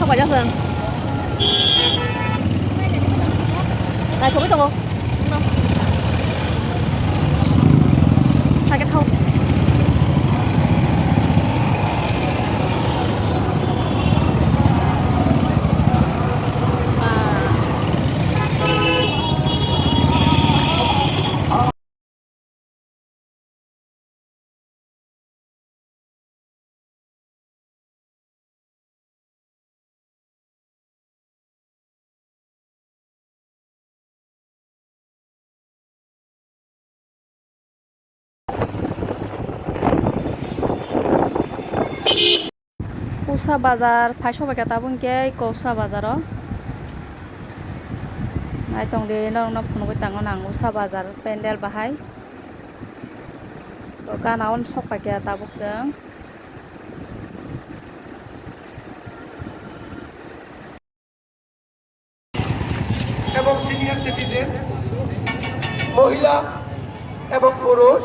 quả cho sườn này không biết đâu không hai cái house Kousa bazar phaso ba kata bun ke Kousa bazar nai tong de no phunu ko tang nang Kousa bazar pendel bahai to ka naon sok pa ke ta buk jang এবং senior citizen মহিলা এবং পুরুষ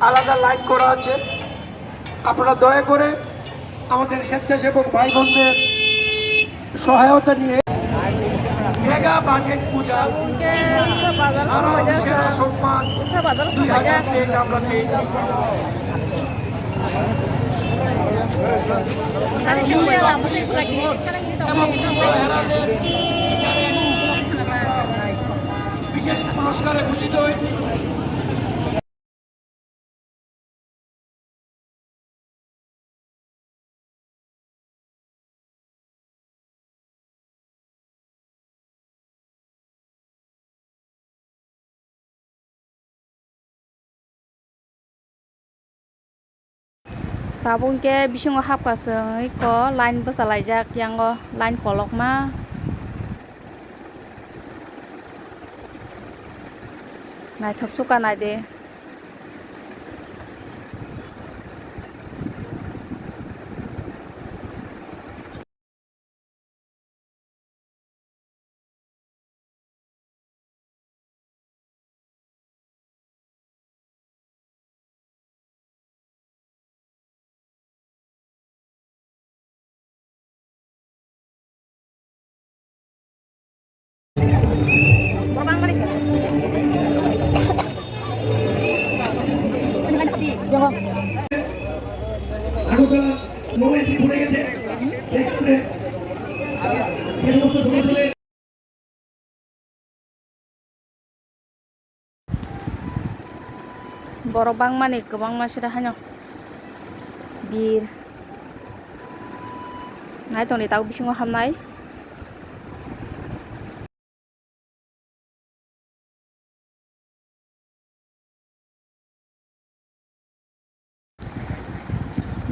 আলাদা line করা আছে। আপনারা দয়া করে আমাদের স্বেচ্ছাসেবক ভাই বোনদের সহায়তা নিয়ে মেগা বাজেট পূজা সেরা সম্মান 2023 আমরা চেয়েছি। বিশেষ পুরস্কারে ভূষিত হয়েছি। tabung ke bisingo hapka seng ko line basalajak yang go line kolok ma nai thok suka nai de Babang mari. Dengan hati. Jangan. Borobang manik, kebang masih hanya bir. Nah itu nih tahu bisa ngaham naik.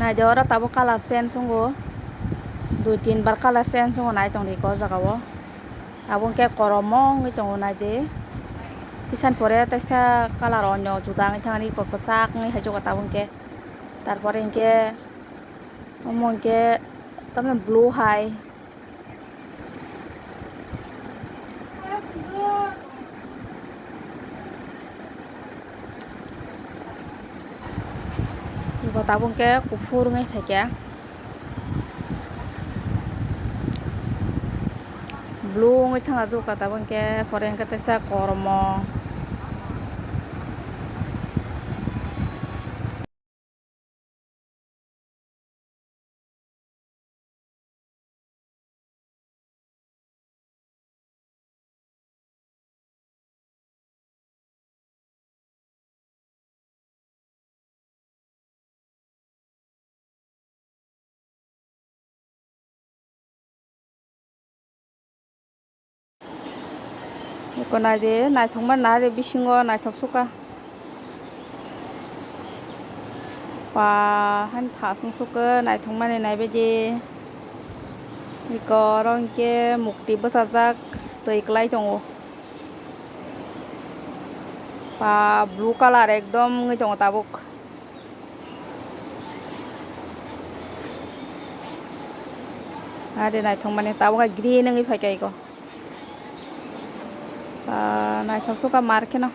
Nah jawara tabu kalah sen sungguh 2-3 bar kalah sen sungguh naik tong di kosa kawo tabung ke koromong itu ngai de pisan pore tesa kalar onyo judang thangani ko kesak ngai hajo tabung ke tarpore ke omong ke tamen blue high ibu tabung ke kufur ngai phekya blue ngai thanga jo ka tabung ke foreign ke tesa kormo iko nai de nai thongma na de bisingo nai thok suka pa han tha sung suka nai thongma ne nai beje iko rong ke mukti besajak tei klai tongo pa blue color ekdom ngai tongo tabuk ade nai thongma ne tabuk green ngai phaikai ko nai thok suka marke na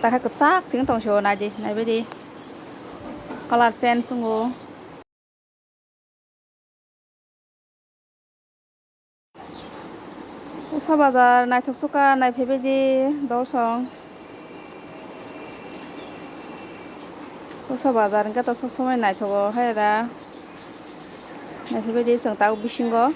takai ketsak sing tong sio naji nai bedi color sense sungguh usa bazar naitok suka nai phebedi dosong usa bazar engke to sok somai naithogo hai da nai phebedi sing tau bisingo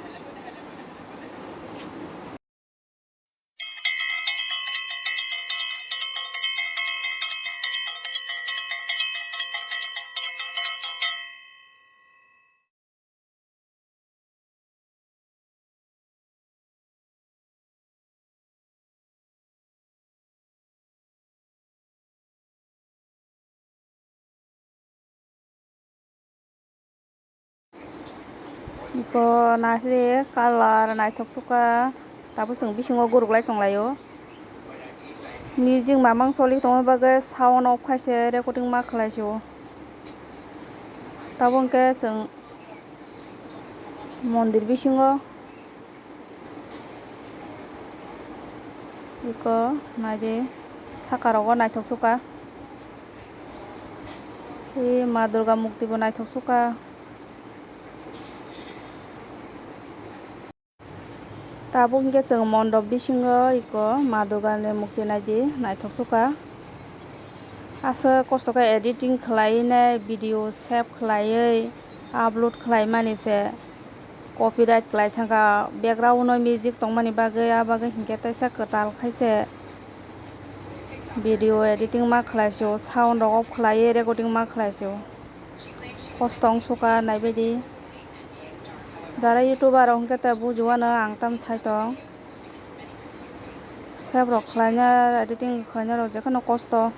iko nahri color naitok suka tabu sing bisingo guruklai tonglaio music mamang soli tongma bagai sound off kaise recording ma khlaisio tabo hingke sing mondir bisingo iko naidi sakarogo naitok suka ma durga mukti bo naitok suka tabo hingke sing mondop bisingo iko ma durga ni mukti naidi naitok suka asa kosto khe editing khlai nai video save khlaioi upload khlaimani se copyright khlai thangka background no music tongmani bagai abagai hingke taisa kwtal khaise video editing ma khlaisio sound rok off khlaioi recording ma khlaisio kosto ongsuka naibedi jara youtuber rok hingke ta bujuano ang tam saitong save rok khlaina editing khlaina rok jekhano kosto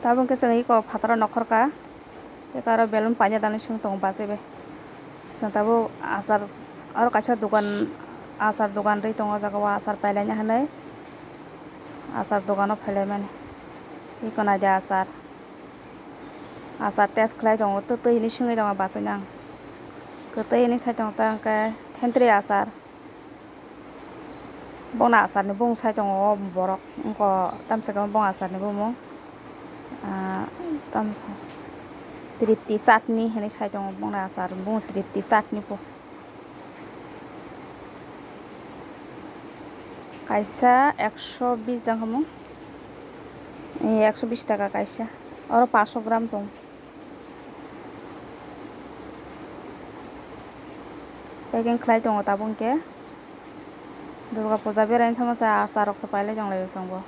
tabo hingke sing iko fataro nokhorka ekaro belon paine dani sing tong basebe sing tabo achar aro kaisa dogan achar dogan rei tongo jaga o achar pailana hanai achar dogano phailai iko naide achar test khlai tongo tei hini singui tongo bachainang kwtui hini saitongo ta hingke thentri achar bongna achar ni bung sai tongo o borok ongko tamsakhe bong achar ni bumung tripti chutney hinui sai tongo bongna achar bung tripti chutney po kaisa 120 dang hamung 120 taka kaisa oro 500 gram tong packing khlai tongo tabo hingke durga puja beraini thangmasa achar rok pailai tonglaio chongbo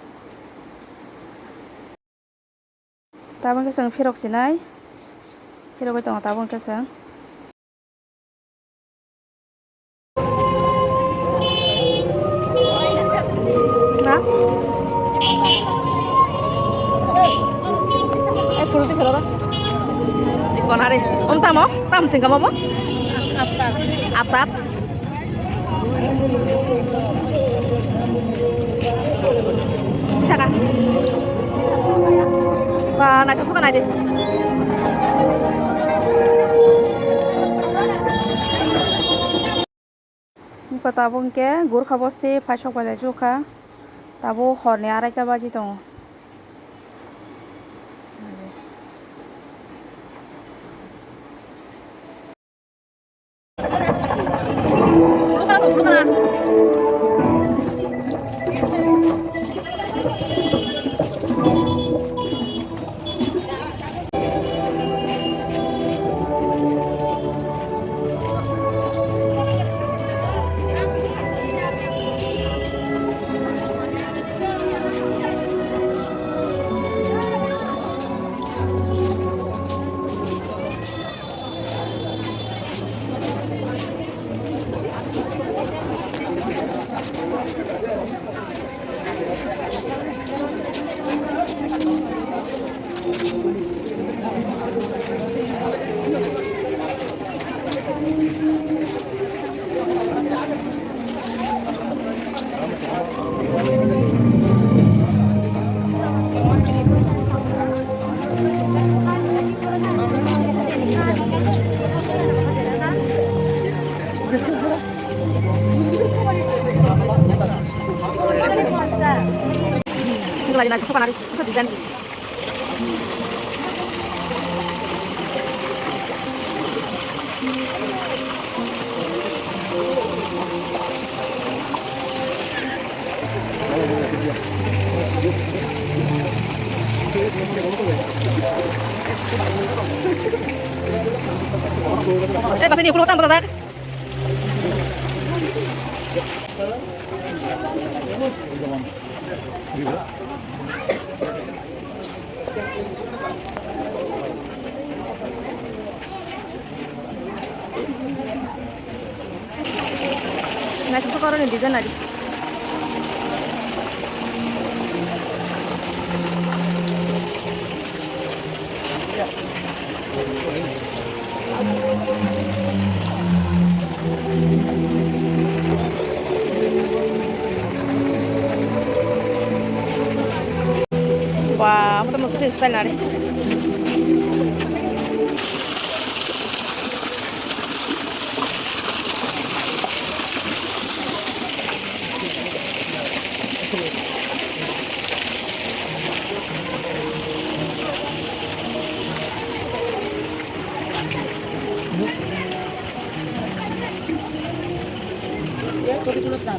tabo hingke chong phirok chinai phirogoi tongo tabo hingke chong na puluh ti salora ikon hari tamo tam singka mo atap saka ba naitok suka naide tabo hingke gurkha bosti paisok pailai jukha tabo horni 2টা baji tongo Tinggal lagi naik sopan hari. Bisa desain. Pasti ni pulutan betul tak? Naik tu kalau ni desain ada. Wah, apa tu mau kerja style ada? Ya, boleh dulu sebentar.